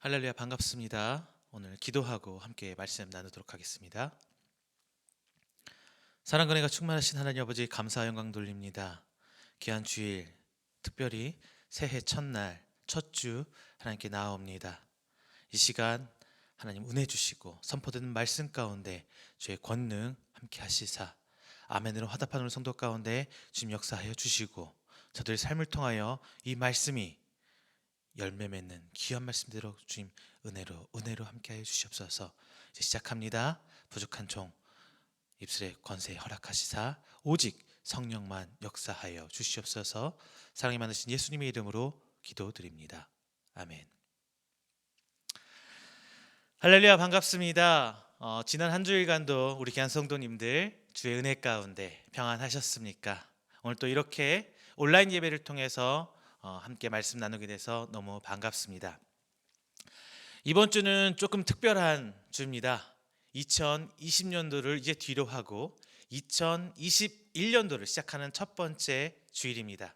할렐루야, 반갑습니다. 오늘 기도하고 함께 말씀 나누도록 하겠습니다. 사랑과 은혜가 충만하신 하나님 아버지, 감사 영광 돌립니다. 귀한 주일, 특별히 새해 첫날 첫 주 하나님께 나아옵니다. 이 시간 하나님 은혜 주시고 선포되는 말씀 가운데 주의 권능 함께 하시사 아멘으로 화답하는 성도 가운데 주님 역사하여 주시고 저들의 삶을 통하여 이 말씀이 열매 맺는 귀한 말씀대로 주님 은혜로 함께하여 주시옵소서. 이제 시작합니다. 부족한 종 입술의 권세 허락하시사 오직 성령만 역사하여 주시옵소서. 사랑이 많으신 예수님의 이름으로 기도드립니다. 아멘. 할렐루야, 반갑습니다. 지난 한 주일간도 우리 귀한 성도님들 주의 은혜 가운데 평안하셨습니까? 오늘 또 이렇게 온라인 예배를 통해서 함께 말씀 나누게 돼서 너무 반갑습니다. 이번 주는 조금 특별한 주입니다. 2020년도를 이제 뒤로 하고 2021년도를 시작하는 첫 번째 주일입니다.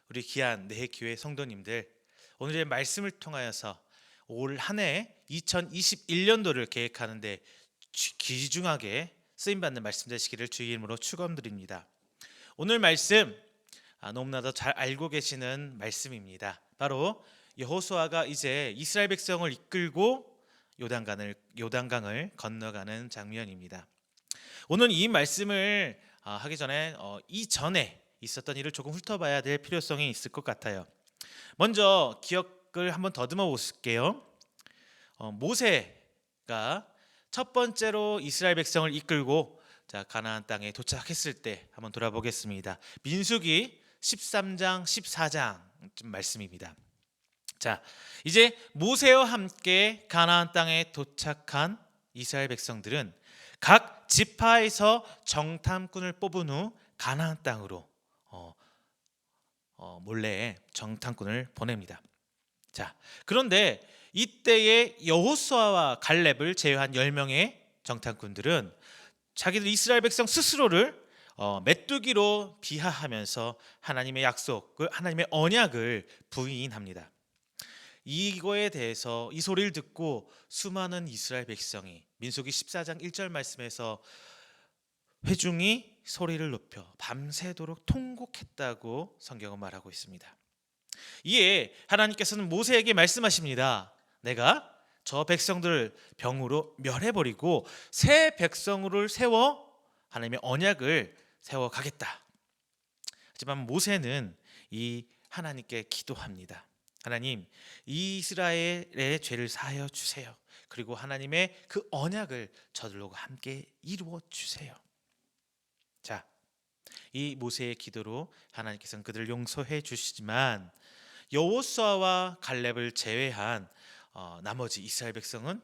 우리 귀한 내 교회 성도님들, 오늘의 말씀을 통하여서 올 한 해 2021년도를 계획하는데 귀중하게 쓰임받는 말씀 되시기를 주의 이름으로 축원드립니다. 오늘 말씀 너무나도 잘 알고 계시는 말씀입니다. 바로 여호수아가 이제 이스라엘 백성을 이끌고 요단강을 건너가는 장면입니다. 오늘 이 말씀을 하기 전에 이전에 있었던 일을 조금 훑어봐야 될 필요성이 있을 것 같아요. 먼저 기억을 한번 더듬어 볼게요. 모세가 첫 번째로 이스라엘 백성을 이끌고 가나안 땅에 도착했을 때 한번 돌아보겠습니다. 민수기 13장 14장쯤 말씀입니다. 자, 이제 모세와 함께 가나안 땅에 도착한 이스라엘 백성들은 각 지파에서 정탐꾼을 뽑은 후 가나안 땅으로 몰래 정탐꾼을 보냅니다. 자, 그런데 이때의 여호수아와 갈렙을 제외한 10명의 정탐꾼들은 자기들 이스라엘 백성 스스로를 메뚜기로 비하하면서 하나님의 약속을, 하나님의 언약을 부인합니다. 이거에 대해서 이 소리를 듣고 수많은 이스라엘 백성이 민수기 14장 1절 말씀에서 회중이 소리를 높여 밤새도록 통곡했다고 성경은 말하고 있습니다. 이에 하나님께서는 모세에게 말씀하십니다. 내가 저 백성들을 병으로 멸해버리고 새 백성을 세워 하나님의 언약을 세워가겠다. 하지만 모세는 이 하나님께 기도합니다. 하나님, 이스라엘의 죄를 사하여 주세요. 그리고 하나님의 그 언약을 저들과 함께 이루어 주세요. 자, 이 모세의 기도로 하나님께서는 그들을 용서해 주시지만 여호수아와 갈렙을 제외한 나머지 이스라엘 백성은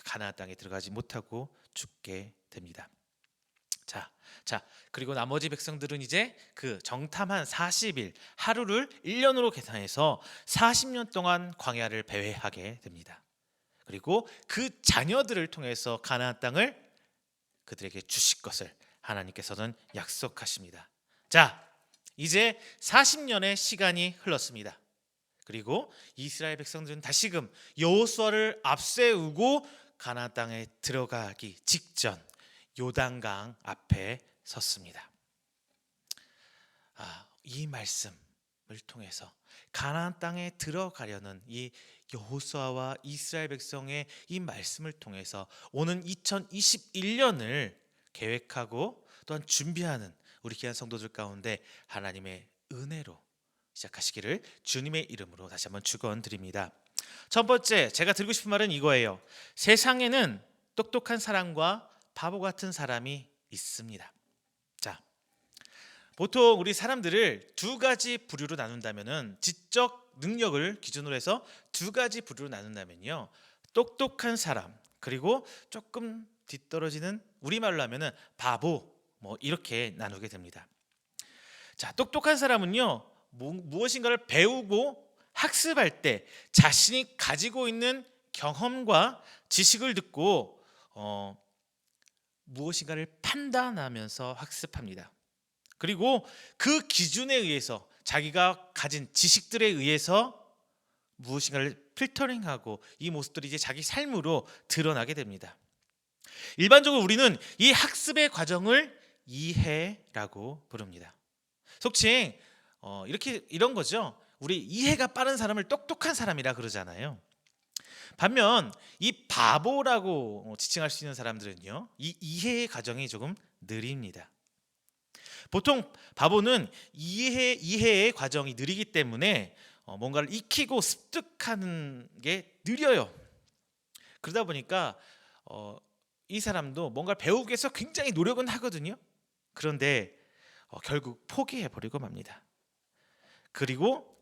가나안 땅에 들어가지 못하고 죽게 됩니다. 자, 그리고 나머지 백성들은 이제 그 정탐한 40일, 하루를 1년으로 계산해서 40년 동안 광야를 배회하게 됩니다. 그리고 그 자녀들을 통해서 가나안 땅을 그들에게 주실 것을 하나님께서는 약속하십니다. 자, 이제 40년의 시간이 흘렀습니다. 그리고 이스라엘 백성들은 다시금 여호수아를 앞세우고 가나안 땅에 들어가기 직전 요단강 앞에 섰습니다. 이 말씀을 통해서 가나안 땅에 들어가려는 이 여호수아와 이스라엘 백성의 이 말씀을 통해서 오는 2021년을 계획하고 또한 준비하는 우리 귀한 성도들 가운데 하나님의 은혜로 시작하시기를 주님의 이름으로 다시 한번 축원드립니다. 첫 번째 제가 드리고 싶은 말은 이거예요. 세상에는 똑똑한 사람과 바보 같은 사람이 있습니다. 자, 보통 우리 사람들을 두 가지 부류로 나눈다면은 지적 능력을 기준으로 해서 두 가지 부류로 나눈다면요, 똑똑한 사람 그리고 조금 뒤떨어지는 우리말로 하면은 바보, 이렇게 나누게 됩니다. 자, 똑똑한 사람은요 무엇인가를 배우고 학습할 때 자신이 가지고 있는 경험과 지식을 듣고 무엇인가를 판단하면서 학습합니다. 그리고 그 기준에 의해서 자기가 가진 지식들에 의해서 무엇인가를 필터링하고 이 모습들이 이제 자기 삶으로 드러나게 됩니다. 일반적으로 우리는 이 학습의 과정을 이해라고 부릅니다. 속칭 이렇게 이런 거죠. 우리 이해가 빠른 사람을 똑똑한 사람이라 그러잖아요. 반면 이 바보라고 지칭할 수 있는 사람들은요, 이 이해의 과정이 조금 느립니다. 보통 바보는 이해의 과정이 느리기 때문에 뭔가를 익히고 습득하는 게 느려요. 그러다 보니까 이 사람도 뭔가를 배우기 위해서 굉장히 노력은 하거든요. 그런데 결국 포기해버리고 맙니다. 그리고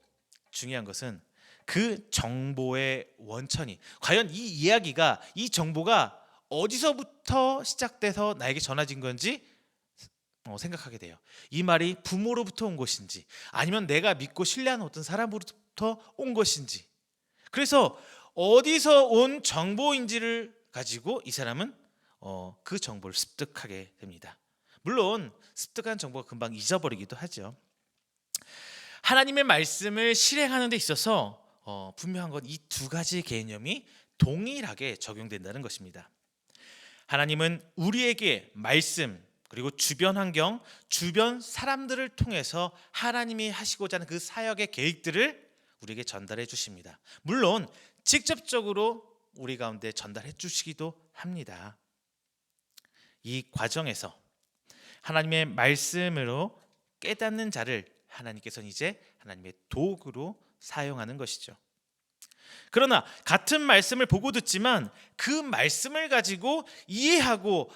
중요한 것은 그 정보의 원천이, 과연 이 이야기가, 이 정보가 어디서부터 시작돼서 나에게 전해진 건지 생각하게 돼요. 이 말이 부모로부터 온 것인지, 아니면 내가 믿고 신뢰하는 어떤 사람으로부터 온 것인지, 그래서 어디서 온 정보인지를 가지고 이 사람은 그 정보를 습득하게 됩니다. 물론 습득한 정보가 금방 잊어버리기도 하죠. 하나님의 말씀을 실행하는 데 있어서 분명한 건 이 두 가지 개념이 동일하게 적용된다는 것입니다. 하나님은 우리에게 말씀, 그리고 주변 환경, 주변 사람들을 통해서 하나님이 하시고자 하는 그 사역의 계획들을 우리에게 전달해 주십니다. 물론 직접적으로 우리 가운데 전달해 주시기도 합니다. 이 과정에서 하나님의 말씀으로 깨닫는 자를 하나님께서는 이제 하나님의 도구로 사용하는 것이죠. 그러나 같은 말씀을 보고 듣지만 그 말씀을 가지고 이해하고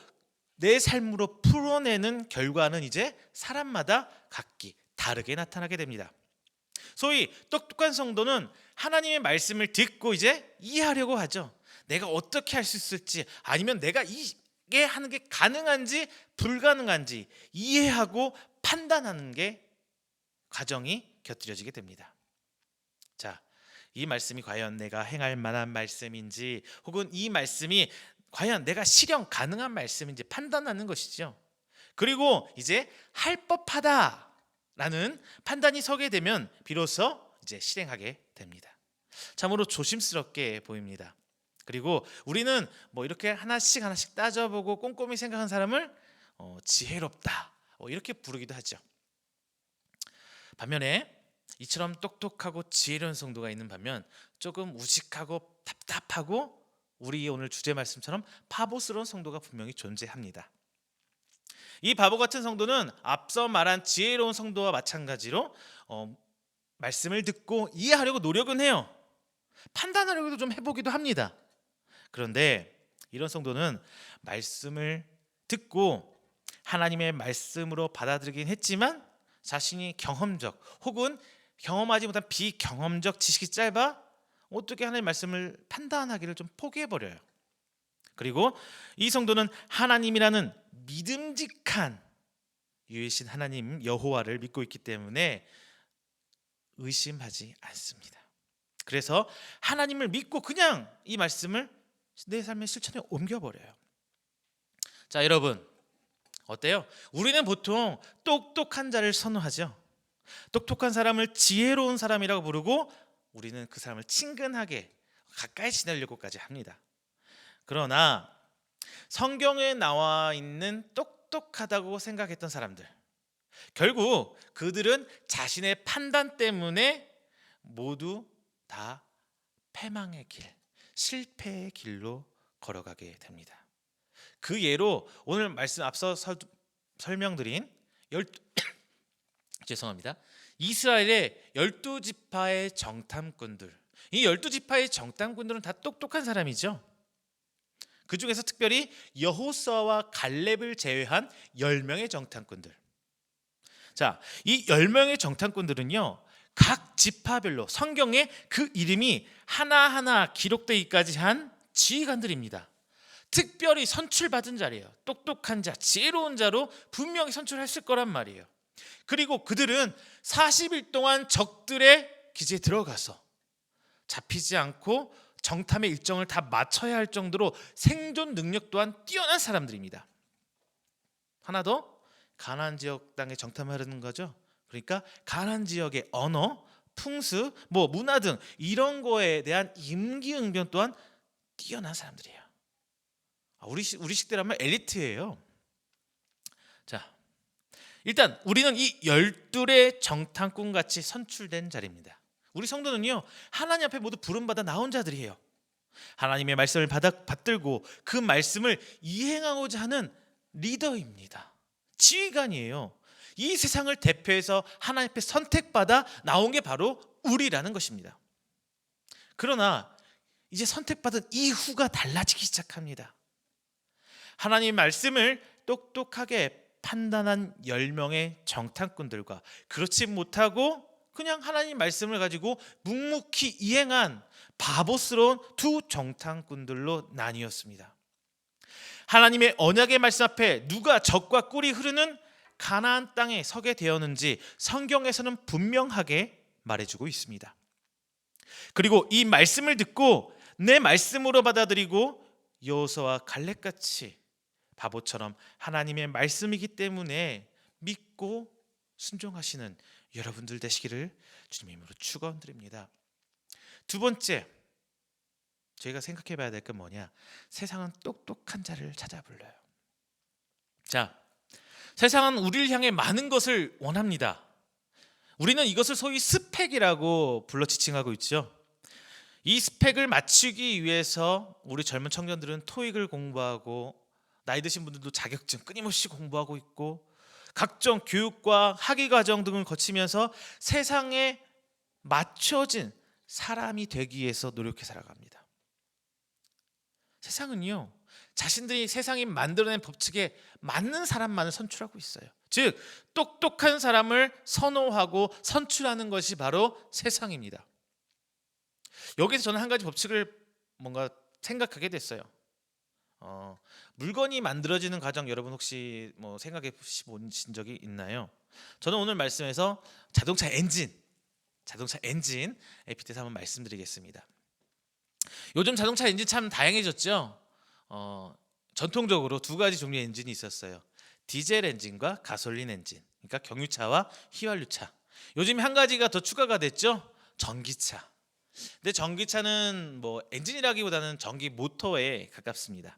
내 삶으로 풀어내는 결과는 이제 사람마다 각기 다르게 나타나게 됩니다. 소위 똑똑한 성도는 하나님의 말씀을 듣고 이제 이해하려고 하죠. 내가 어떻게 할 수 있을지, 아니면 내가 이게 하는 게 가능한지 불가능한지 이해하고 판단하는 게 과정이 곁들여지게 됩니다. 자, 이 말씀이 과연 내가 행할 만한 말씀인지, 혹은 이 말씀이 과연 내가 실현 가능한 말씀인지 판단하는 것이죠. 그리고 이제 할 법하다라는 판단이 서게 되면 비로소 이제 실행하게 됩니다. 참으로 조심스럽게 보입니다. 그리고 우리는 뭐 이렇게 하나씩 따져보고 꼼꼼히 생각한 사람을 지혜롭다 이렇게 부르기도 하죠. 반면에 이처럼 똑똑하고 지혜로운 성도가 있는 반면 조금 우직하고 답답하고 우리 오늘 주제 말씀처럼 바보스러운 성도가 분명히 존재합니다. 이 바보 같은 성도는 앞서 말한 지혜로운 성도와 마찬가지로 말씀을 듣고 이해하려고 노력은 해요. 판단하려고도 좀 해보기도 합니다. 그런데 이런 성도는 말씀을 듣고 하나님의 말씀으로 받아들이긴 했지만 자신이 경험적 혹은 경험하지 못한 비경험적 지식이 짧아 어떻게 하나님의 말씀을 판단하기를 좀 포기해버려요. 그리고 이 성도는 하나님이라는 믿음직한 유일신 하나님 여호와를 믿고 있기 때문에 의심하지 않습니다. 그래서 하나님을 믿고 그냥 이 말씀을 내 삶의 실천에 옮겨버려요. 자, 여러분 어때요? 우리는 보통 똑똑한 자를 선호하죠. 똑똑한 사람을 지혜로운 사람이라고 부르고 우리는 그 사람을 친근하게 가까이 지내려고까지 합니다. 그러나 성경에 나와 있는 똑똑하다고 생각했던 사람들, 결국 그들은 자신의 판단 때문에 모두 다 패망의 길, 실패의 길로 걸어가게 됩니다. 그 예로 오늘 말씀 앞서 설명드린 죄송합니다. 이스라엘의 12지파의 정탐꾼들, 이 12지파의 정탐꾼들은 다 똑똑한 사람이죠. 그 중에서 특별히 여호수아와 갈렙을 제외한 10명의 정탐꾼들. 자, 이 10명의 정탐꾼들은요, 각 지파별로 성경에 그 이름이 하나하나 기록되기까지 한 지휘관들입니다. 특별히 선출받은 자리예요. 똑똑한 자, 지혜로운 자로 분명히 선출했을 거란 말이에요. 그리고 그들은 40일 동안 적들의 기지에 들어가서 잡히지 않고 정탐의 일정을 다 마쳐야 할 정도로 생존 능력 또한 뛰어난 사람들입니다. 하나 더, 가나안 지역 땅에 정탐을 하려는 거죠. 그러니까 가나안 지역의 언어, 풍습, 문화 등 이런 거에 대한 임기응변 또한 뛰어난 사람들이에요. 우리식대로 하면 엘리트예요. 자, 일단 우리는 이 열둘의 정탐꾼 같이 선출된 자리입니다. 우리 성도는요, 하나님 앞에 모두 부름받아 나온 자들이에요. 하나님의 말씀을 받들고 그 말씀을 이행하고자 하는 리더입니다. 지휘관이에요. 이 세상을 대표해서 하나님 앞에 선택받아 나온 게 바로 우리라는 것입니다. 그러나 이제 선택받은 이후가 달라지기 시작합니다. 하나님의 말씀을 똑똑하게 판단한 10명의 정탐꾼들과 그렇지 못하고 그냥 하나님 말씀을 가지고 묵묵히 이행한 바보스러운 두 정탐꾼들로 나뉘었습니다. 하나님의 언약의 말씀 앞에 누가 적과 꿀이 흐르는 가나안 땅에 서게 되었는지 성경에서는 분명하게 말해주고 있습니다. 그리고 이 말씀을 듣고 내 말씀으로 받아들이고 여호수아와 갈렙같이 바보처럼 하나님의 말씀이기 때문에 믿고 순종하시는 여러분들 되시기를 주님의 이름으로 축원드립니다. 두 번째, 저희가 생각해 봐야 될 건 뭐냐? 세상은 똑똑한 자를 찾아 불러요. 자, 세상은 우리를 향해 많은 것을 원합니다. 우리는 이것을 소위 스펙이라고 불러 지칭하고 있죠. 이 스펙을 맞추기 위해서 우리 젊은 청년들은 토익을 공부하고 나이 드신 분들도 자격증 끊임없이 공부하고 있고 각종 교육과 학위 과정 등을 거치면서 세상에 맞춰진 사람이 되기 위해서 노력해 살아갑니다. 세상은요, 자신들이 세상이 만들어낸 법칙에 맞는 사람만을 선출하고 있어요. 즉 똑똑한 사람을 선호하고 선출하는 것이 바로 세상입니다. 여기서 저는 한 가지 법칙을 뭔가 생각하게 됐어요. 물건이 만들어지는 과정 여러분 혹시 생각해 보신 적이 있나요? 저는 오늘 말씀에서 자동차 엔진에 빗대서 한번 말씀드리겠습니다. 요즘 자동차 엔진 참 다양해졌죠. 전통적으로 두 가지 종류의 엔진이 있었어요. 디젤 엔진과 가솔린 엔진, 그러니까 경유차와 휘발유차. 요즘 한 가지가 더 추가가 됐죠. 전기차. 근데 전기차는 엔진이라기보다는 전기 모터에 가깝습니다.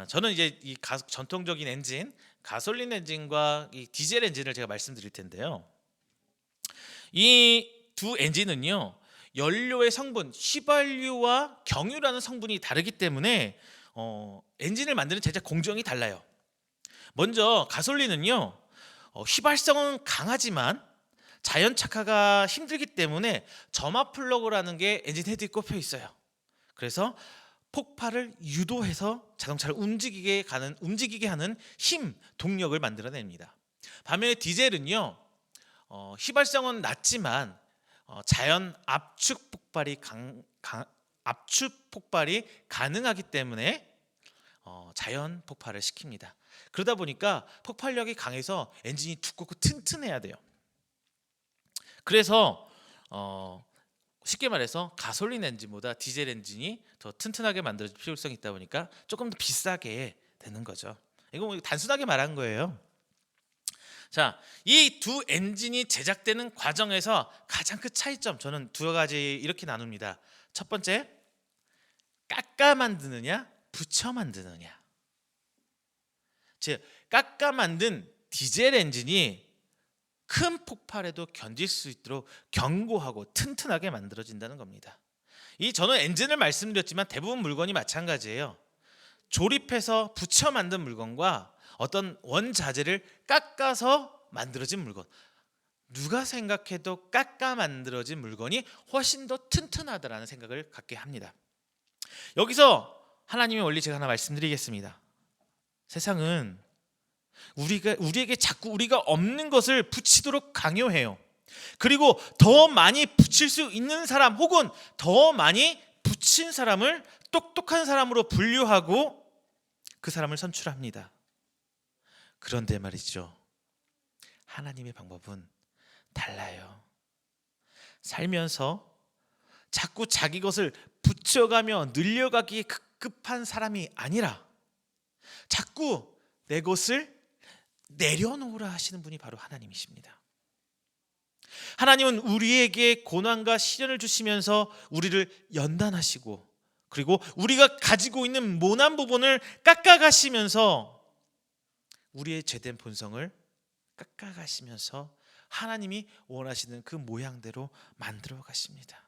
저는 이제 이 전통적인 엔진, 가솔린 엔진과 이 디젤 엔진을 제가 말씀드릴 텐데요. 이 두 엔진은요, 연료의 성분, 휘발유와 경유라는 성분이 다르기 때문에 엔진을 만드는 제작 공정이 달라요. 먼저 가솔린은요, 휘발성은 강하지만 자연 착화가 힘들기 때문에 점화 플러그라는 게 엔진 헤드에 꼽혀 있어요. 그래서 폭발을 유도해서 자동차를 움직이게 하는 힘, 동력을 만들어냅니다. 반면에 디젤은요, 휘발성은 낮지만 자연 압축 폭발이 가능하기 때문에 자연 폭발을 시킵니다. 그러다 보니까 폭발력이 강해서 엔진이 두껍고 튼튼해야 돼요. 그래서 쉽게 말해서 가솔린 엔진보다 디젤 엔진이 더 튼튼하게 만들어질 필요성이 있다 보니까 조금 더 비싸게 되는 거죠. 이거 단순하게 말한 거예요. 자, 이 두 엔진이 제작되는 과정에서 가장 큰 차이점, 저는 두 가지 이렇게 나눕니다. 첫 번째, 깎아 만드느냐 붙여 만드느냐. 즉 깎아 만든 디젤 엔진이 큰 폭발에도 견딜 수 있도록 견고하고 튼튼하게 만들어진다는 겁니다. 저는 엔진을 말씀드렸지만 대부분 물건이 마찬가지예요. 조립해서 붙여 만든 물건과 어떤 원자재를 깎아서 만들어진 물건, 누가 생각해도 깎아 만들어진 물건이 훨씬 더 튼튼하다라는 생각을 갖게 합니다. 여기서 하나님의 원리 제가 하나 말씀드리겠습니다. 세상은 우리에게 자꾸 우리가 없는 것을 붙이도록 강요해요. 그리고 더 많이 붙일 수 있는 사람 혹은 더 많이 붙인 사람을 똑똑한 사람으로 분류하고 그 사람을 선출합니다. 그런데 말이죠, 하나님의 방법은 달라요. 살면서 자꾸 자기 것을 붙여가며 늘려가기에 급급한 사람이 아니라 자꾸 내 것을 내려놓으라 하시는 분이 바로 하나님이십니다. 하나님은 우리에게 고난과 시련을 주시면서 우리를 연단하시고, 그리고 우리가 가지고 있는 모난 부분을 깎아가시면서 우리의 죄된 본성을 깎아가시면서 하나님이 원하시는 그 모양대로 만들어 가십니다.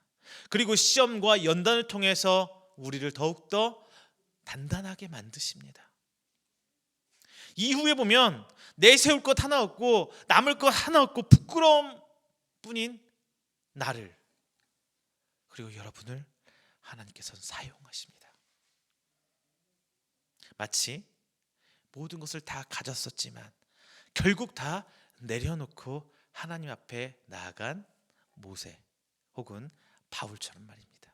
그리고 시험과 연단을 통해서 우리를 더욱더 단단하게 만드십니다. 이후에 보면 내세울 것 하나 없고 남을 것 하나 없고 부끄러움 뿐인 나를, 그리고 여러분을 하나님께서는 사용하십니다. 마치 모든 것을 다 가졌었지만 결국 다 내려놓고 하나님 앞에 나아간 모세 혹은 바울처럼 말입니다.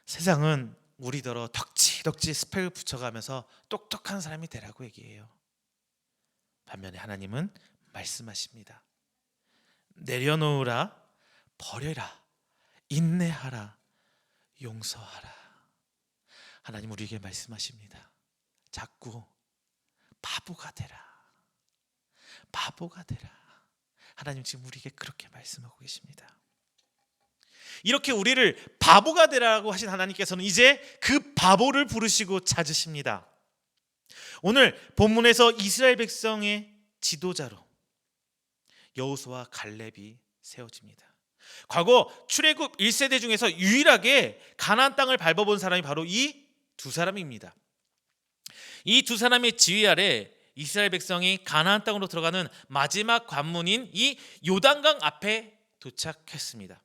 세상은 우리더러 덕지덕지 스펙을 붙여가면서 똑똑한 사람이 되라고 얘기해요. 반면에 하나님은 말씀하십니다. 내려놓으라, 버려라, 인내하라, 용서하라. 하나님 우리에게 말씀하십니다. 자꾸 바보가 되라, 바보가 되라. 하나님 지금 우리에게 그렇게 말씀하고 계십니다. 이렇게 우리를 바보가 되라고 하신 하나님께서는 이제 그 바보를 부르시고 찾으십니다. 오늘 본문에서 이스라엘 백성의 지도자로 여호수아와 갈렙이 세워집니다. 과거 출애굽 1세대 중에서 유일하게 가나안 땅을 밟아본 사람이 바로 이 두 사람입니다. 이 두 사람의 지휘 아래 이스라엘 백성이 가나안 땅으로 들어가는 마지막 관문인 이 요단강 앞에 도착했습니다.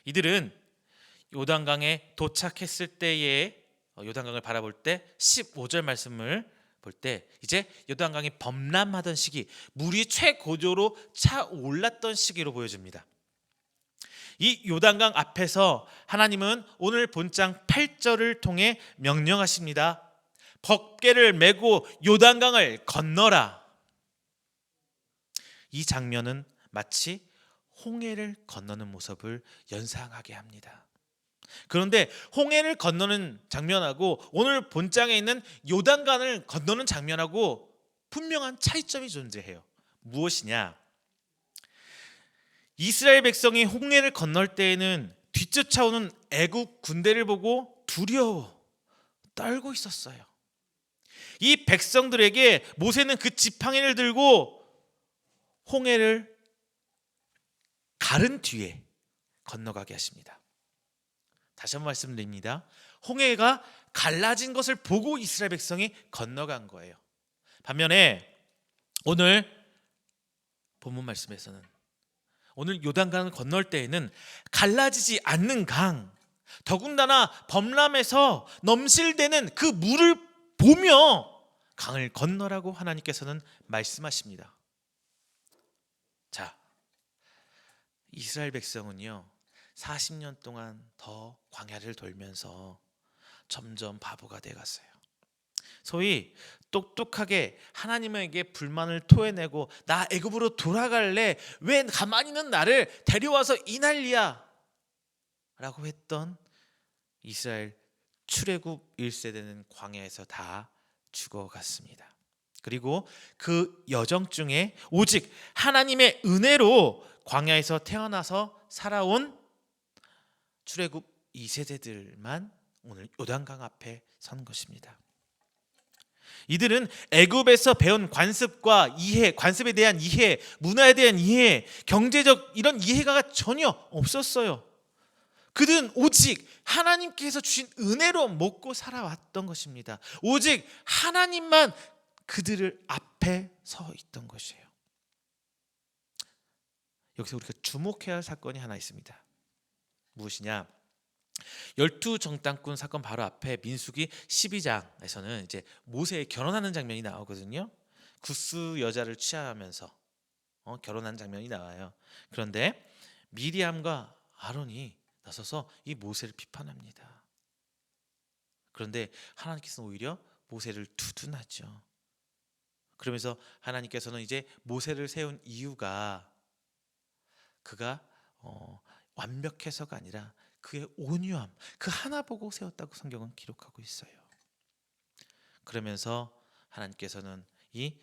이들은 요단강에 도착했을 때에 요단강을 바라볼 때 15절 말씀을 볼 때 이제 요단강이 범람하던 시기, 물이 최고조로 차올랐던 시기로 보여집니다. 이 요단강 앞에서 하나님은 오늘 본장 8절을 통해 명령하십니다. 법궤를 메고 요단강을 건너라. 이 장면은 마치 홍해를 건너는 모습을 연상하게 합니다. 그런데 홍해를 건너는 장면하고 오늘 본장에 있는 요단강을 건너는 장면하고 분명한 차이점이 존재해요. 무엇이냐? 이스라엘 백성이 홍해를 건널 때에는 뒤쫓아오는 애국 군대를 보고 두려워 떨고 있었어요. 이 백성들에게 모세는 그 지팡이를 들고 홍해를 가른 뒤에 건너가게 하십니다. 다시 한번 말씀드립니다. 홍해가 갈라진 것을 보고 이스라엘 백성이 건너간 거예요. 반면에 오늘 본문 말씀에서는 오늘 요단강을 건널 때에는 갈라지지 않는 강, 더군다나 범람에서 넘실대는 그 물을 보며 강을 건너라고 하나님께서는 말씀하십니다. 자, 이스라엘 백성은요 40년 동안 더 광야를 돌면서 점점 바보가 돼갔어요. 소위 똑똑하게 하나님에게 불만을 토해내고 나 애굽으로 돌아갈래, 왜 가만히 있는 나를 데려와서 이 난리야 라고 했던 이스라엘 출애굽 1세대는 광야에서 다 죽어갔습니다. 그리고 그 여정 중에 오직 하나님의 은혜로 광야에서 태어나서 살아온 출애굽 2세대들만 오늘 요단강 앞에 선 것입니다. 이들은 애굽에서 배운 관습과 이해, 관습에 대한 이해, 문화에 대한 이해, 경제적 이런 이해가 전혀 없었어요. 그들은 오직 하나님께서 주신 은혜로 먹고 살아왔던 것입니다. 오직 하나님만 그들을 앞에 서 있던 것이에요. 여기서 우리가 주목해야 할 사건이 하나 있습니다. 무엇이냐? 12정탐꾼 사건 바로 앞에 민수기 12장에서는 이제 모세의 결혼하는 장면이 나오거든요. 구스 여자를 취하면서 결혼한 장면이 나와요. 그런데 미리암과 아론이 나서서 이 모세를 비판합니다. 그런데 하나님께서는 오히려 모세를 두둔하죠. 그러면서 하나님께서는 이제 모세를 세운 이유가 그가 완벽해서가 아니라 그의 온유함, 그 하나 보고 세웠다고 성경은 기록하고 있어요. 그러면서 하나님께서는 이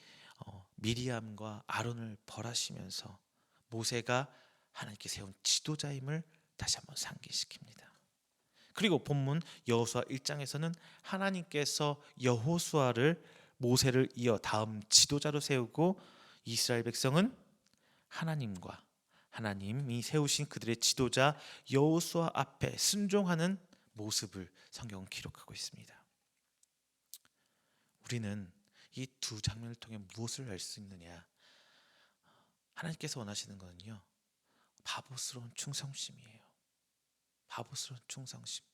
미리암과 아론을 벌하시면서 모세가 하나님께 세운 지도자임을 다시 한번 상기시킵니다. 그리고 본문 여호수아 1장에서는 하나님께서 여호수아를 모세를 이어 다음 지도자로 세우고 이스라엘 백성은 하나님이 세우신 그들의 지도자 여호수아 앞에 순종하는 모습을 성경은 기록하고 있습니다. 우리는 이 두 장면을 통해 무엇을 알 수 있느냐? 하나님께서 원하시는 것은요, 바보스러운 충성심이에요. 바보스러운 충성심.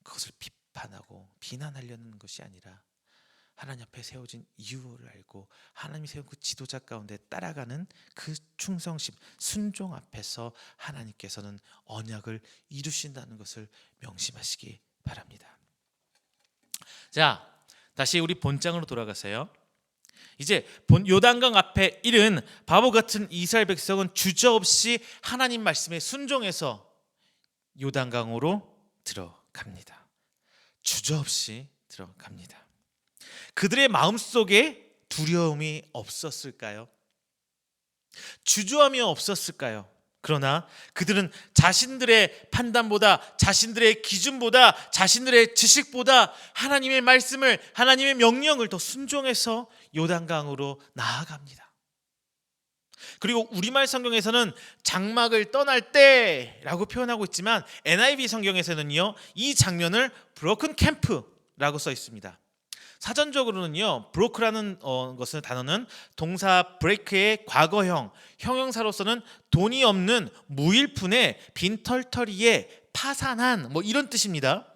그것을 비판하고 비난하려는 것이 아니라 하나님 앞에 세워진 이유를 알고 하나님이 세운 그 지도자 가운데 따라가는 그 충성심, 순종 앞에서 하나님께서는 언약을 이루신다는 것을 명심하시기 바랍니다. 자, 다시 우리 본장으로 돌아가세요. 이제 요단강 앞에 이른 바보 같은 이스라엘 백성은 주저없이 하나님 말씀에 순종해서 요단강으로 들어갑니다. 주저없이 들어갑니다. 그들의 마음속에 두려움이 없었을까요? 주저함이 없었을까요? 그러나 그들은 자신들의 판단보다, 자신들의 기준보다, 자신들의 지식보다 하나님의 말씀을, 하나님의 명령을 더 순종해서 요단강으로 나아갑니다. 그리고 우리말 성경에서는 장막을 떠날 때라고 표현하고 있지만 NIV 성경에서는요, 이 장면을 브로큰 캠프라고 써 있습니다. 사전적으로는요, 브로크라는 것은 단어는 동사 브레이크의 과거형, 형용사로서는 돈이 없는 무일푼의 빈털터리에 파산한 이런 뜻입니다.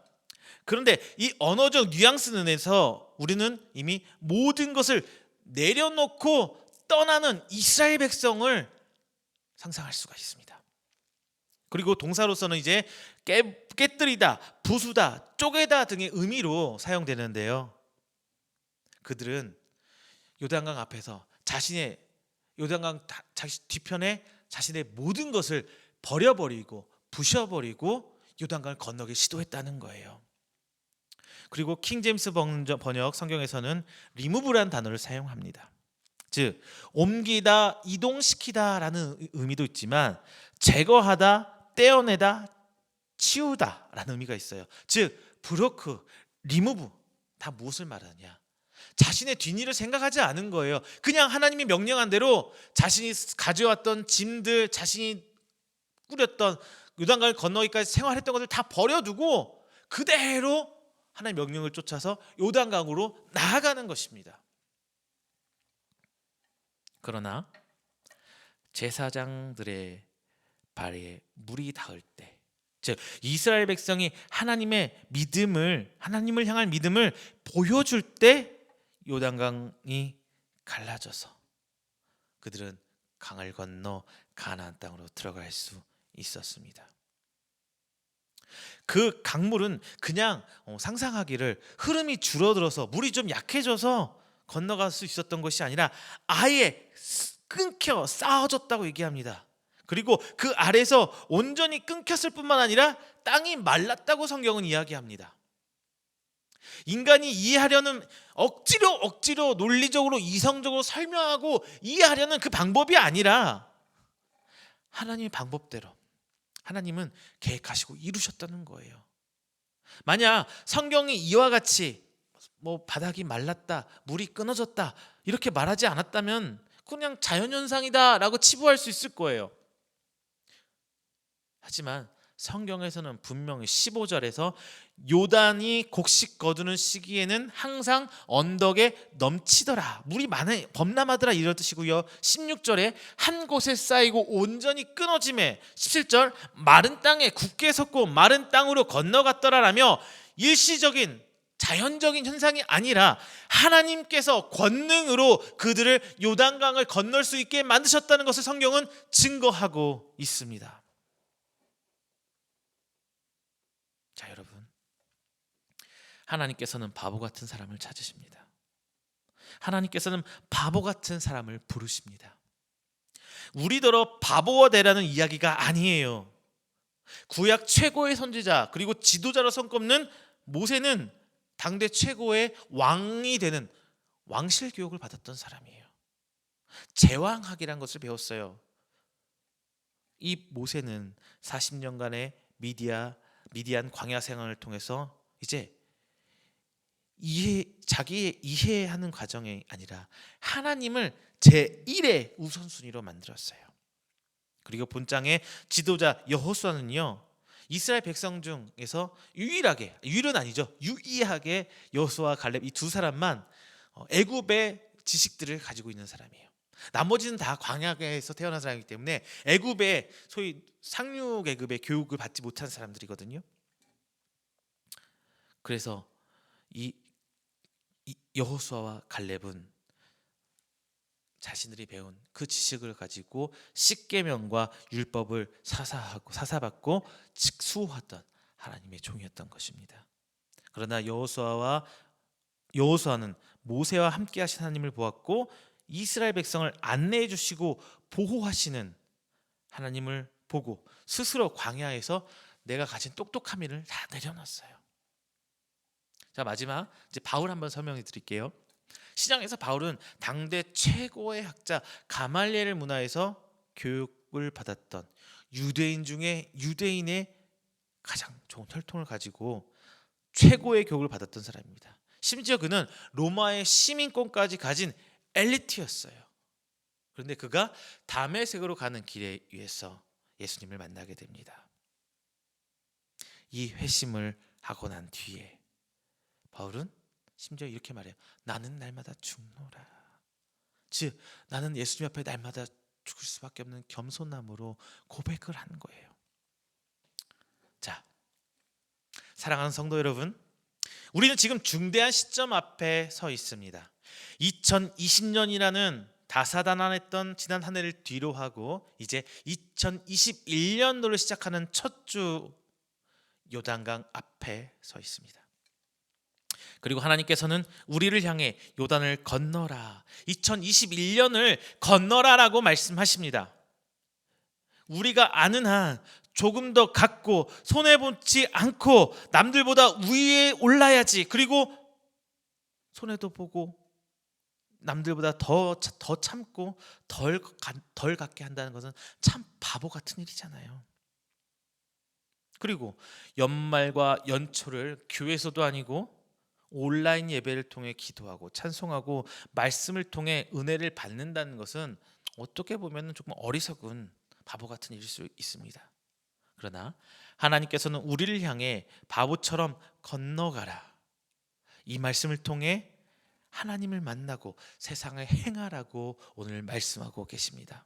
그런데 이 언어적 뉘앙스에서 우리는 이미 모든 것을 내려놓고 떠나는 이스라엘 백성을 상상할 수가 있습니다. 그리고 동사로서는 이제 깨뜨리다, 부수다, 쪼개다 등의 의미로 사용되는데요. 그들은 요단강 앞에서 요단강 뒤편에 자신의 모든 것을 버려버리고 부셔버리고 요단강을 건너기 시도했다는 거예요. 그리고 킹제임스 번역 성경에서는 remove라는 단어를 사용합니다. 즉 옮기다, 이동시키다라는 의미도 있지만 제거하다, 떼어내다, 치우다라는 의미가 있어요. 즉 브로크, 리무브 다 무엇을 말하냐? 자신의 뒷일을 생각하지 않은 거예요. 그냥 하나님이 명령한 대로 자신이 가져왔던 짐들, 자신이 꾸렸던 요단강을 건너기까지 생활했던 것을 다 버려두고 그대로 하나님의 명령을 쫓아서 요단강으로 나아가는 것입니다. 그러나 제사장들의 발에 물이 닿을 때, 즉 이스라엘 백성이 하나님을 향할 믿음을 보여줄 때 요단강이 갈라져서 그들은 강을 건너 가나안 땅으로 들어갈 수 있었습니다. 그 강물은 그냥 상상하기를 흐름이 줄어들어서 물이 좀 약해져서 건너갈 수 있었던 것이 아니라 아예 끊겨 쌓아졌다고 얘기합니다. 그리고 그 아래서 온전히 끊겼을 뿐만 아니라 땅이 말랐다고 성경은 이야기합니다. 인간이 이해하려는 억지로 논리적으로 이성적으로 설명하고 이해하려는 그 방법이 아니라 하나님의 방법대로 하나님은 계획하시고 이루셨다는 거예요. 만약 성경이 이와 같이 바닥이 말랐다, 물이 끊어졌다 이렇게 말하지 않았다면 그냥 자연현상이다 라고 치부할 수 있을 거예요. 하지만 성경에서는 분명히 15절에서 요단이 곡식 거두는 시기에는 항상 언덕에 넘치더라, 물이 범람하더라 이런 뜻이고요. 16절에 한 곳에 쌓이고 온전히 끊어짐에, 17절 마른 땅에 굳게 섰고 마른 땅으로 건너갔더라라며 일시적인 자연적인 현상이 아니라 하나님께서 권능으로 그들을 요단강을 건널 수 있게 만드셨다는 것을 성경은 증거하고 있습니다. 자, 여러분, 하나님께서는 바보 같은 사람을 찾으십니다. 하나님께서는 바보 같은 사람을 부르십니다. 우리더러 바보가 되라는 이야기가 아니에요. 구약 최고의 선지자 그리고 지도자로 손꼽는 모세는 당대 최고의 왕이 되는 왕실 교육을 받았던 사람이에요. 제왕학이란 것을 배웠어요. 이 모세는 40년간의 미디안 광야 생활을 통해서 이제 자기의 이해하는 과정이 아니라 하나님을 제1의 우선순위로 만들었어요. 그리고 본장의 지도자 여호수아는요, 이스라엘 백성 중에서 유일은 아니죠, 유일하게 여호수아 갈렙 이 두 사람만 애굽의 지식들을 가지고 있는 사람이에요. 나머지는 다 광야에서 태어난 사람이기 때문에 애굽의 소위 상류 계급의 교육을 받지 못한 사람들이거든요. 그래서 이 여호수아와 갈렙은 자신들이 배운 그 지식을 가지고 십계명과 율법을 사사받고 수호하던 하나님의 종이었던 것입니다. 그러나 여호수아는 모세와 함께 하신 하나님을 보았고 이스라엘 백성을 안내해 주시고 보호하시는 하나님을 보고 스스로 광야에서 내가 가진 똑똑함을 다 내려놨어요. 자, 마지막 이제 바울 한번 설명해 드릴게요. 시장에서 바울은 당대 최고의 학자 가말리엘 문화에서 교육을 받았던 유대인 중에 유대인의 가장 좋은 혈통을 가지고 최고의 교육을 받았던 사람입니다. 심지어 그는 로마의 시민권까지 가진 엘리트였어요. 그런데 그가 다메섹으로 가는 길에 위해서 예수님을 만나게 됩니다. 이 회심을 하고 난 뒤에 바울은 심지어 이렇게 말해요. 나는 날마다 죽노라. 즉 나는 예수님 앞에 날마다 죽을 수밖에 없는 겸손함으로 고백을 한 거예요. 자, 사랑하는 성도 여러분, 우리는 지금 중대한 시점 앞에 서 있습니다. 2020년이라는 다사다난했던 지난 한 해를 뒤로 하고 이제 2021년도를 시작하는 첫 주 요단강 앞에 서 있습니다. 그리고 하나님께서는 우리를 향해 요단을 건너라, 2021년을 건너라라고 말씀하십니다. 우리가 아는 한 조금 더 갖고 손해보지 않고 남들보다 위에 올라야지, 그리고 손해도 보고 남들보다 더 참고 덜 갖게 한다는 것은 참 바보 같은 일이잖아요. 그리고 연말과 연초를 교회에서도 아니고 온라인 예배를 통해 기도하고 찬송하고 말씀을 통해 은혜를 받는다는 것은 어떻게 보면 조금 어리석은 바보 같은 일일 수 있습니다. 그러나 하나님께서는 우리를 향해 바보처럼 건너가라, 이 말씀을 통해 하나님을 만나고 세상을 행하라고 오늘 말씀하고 계십니다.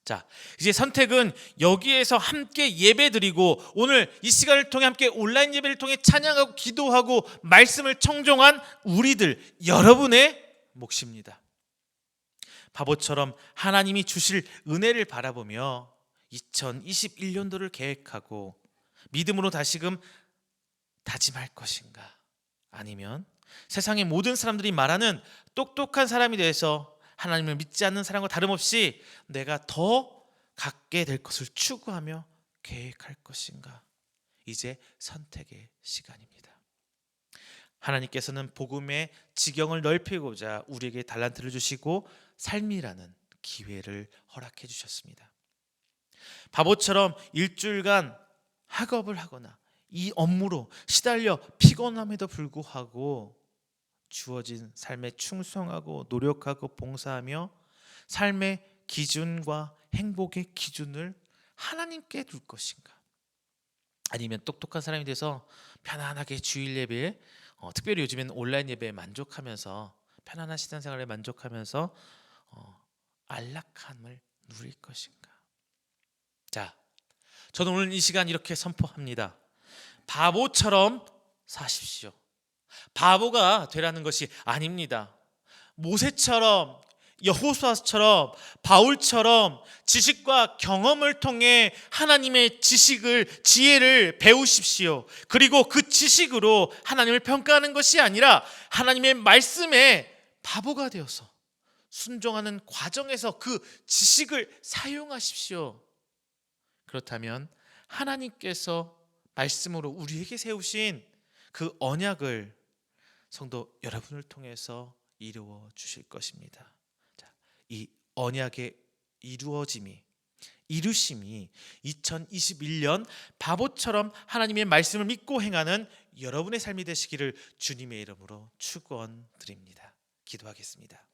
자, 이제 선택은 여기에서 함께 예배드리고 오늘 이 시간을 통해 함께 온라인 예배를 통해 찬양하고 기도하고 말씀을 청종한 우리들 여러분의 몫입니다. 바보처럼 하나님이 주실 은혜를 바라보며 2021년도를 계획하고 믿음으로 다시금 다짐할 것인가, 아니면 세상의 모든 사람들이 말하는 똑똑한 사람이 돼서 하나님을 믿지 않는 사람과 다름없이 내가 더 갖게 될 것을 추구하며 계획할 것인가, 이제 선택의 시간입니다. 하나님께서는 복음의 지경을 넓히고자 우리에게 달란트를 주시고 삶이라는 기회를 허락해 주셨습니다. 바보처럼 일주일간 학업을 하거나 이 업무로 시달려 피곤함에도 불구하고 주어진 삶에 충성하고 노력하고 봉사하며 삶의 기준과 행복의 기준을 하나님께 둘 것인가, 아니면 똑똑한 사람이 돼서 편안하게 주일 예배에 특별히 요즘에는 온라인 예배에 만족하면서 편안한 신앙생활에 만족하면서 안락함을 누릴 것인가. 자, 저는 오늘 이 시간 이렇게 선포합니다. 바보처럼 사십시오. 바보가 되라는 것이 아닙니다. 모세처럼, 여호수아처럼, 바울처럼 지식과 경험을 통해 하나님의 지혜를 배우십시오. 그리고 그 지식으로 하나님을 평가하는 것이 아니라 하나님의 말씀에 바보가 되어서 순종하는 과정에서 그 지식을 사용하십시오. 그렇다면 하나님께서 말씀으로 우리에게 세우신 그 언약을 성도 여러분을 통해서 이루어 주실 것입니다. 자, 이 언약의 이루심이 2021년 바보처럼 하나님의 말씀을 믿고 행하는 여러분의 삶이 되시기를 주님의 이름으로 축원드립니다. 기도하겠습니다.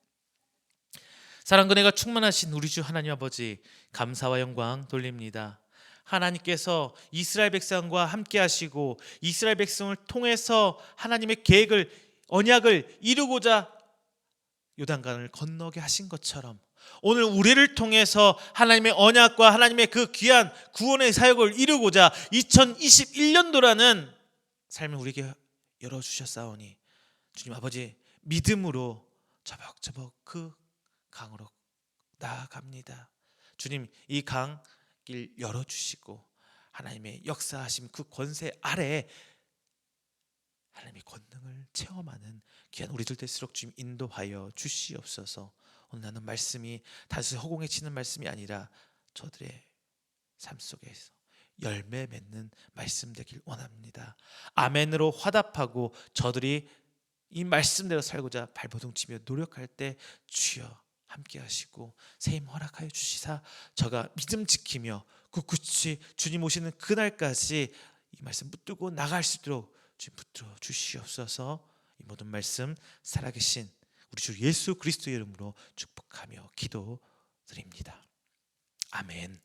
사랑과 은혜가 충만하신 우리 주 하나님 아버지, 감사와 영광 돌립니다. 하나님께서 이스라엘 백성과 함께 하시고 이스라엘 백성을 통해서 하나님의 계획을, 언약을 이루고자 요단강을 건너게 하신 것처럼 오늘 우리를 통해서 하나님의 언약과 하나님의 그 귀한 구원의 사역을 이루고자 2021년도라는 삶을 우리에게 열어주셨사오니 주님 아버지, 믿음으로 저벅저벅 그 강으로 나아갑니다. 주님, 이 강 길 열어주시고 하나님의 역사하심 그 권세 아래 하나님의 권능을 체험하는 귀한 우리들 될수록 주님 인도하여 주시옵소서. 오늘 나는 말씀이 단순히 허공에 치는 말씀이 아니라 저들의 삶 속에서 열매 맺는 말씀 되길 원합니다. 아멘으로 화답하고 저들이 이 말씀대로 살고자 발버둥 치며 노력할 때 주여 함께 하시고 세임 허락하여 주시사 저가 믿음 지키며 굳굳이 주님 오시는 그날까지 이 말씀 붙들고 나갈 수 있도록 주님 붙들어 주시옵소서. 이 모든 말씀 살아계신 우리 주 예수 그리스도의 이름으로 축복하며 기도드립니다. 아멘.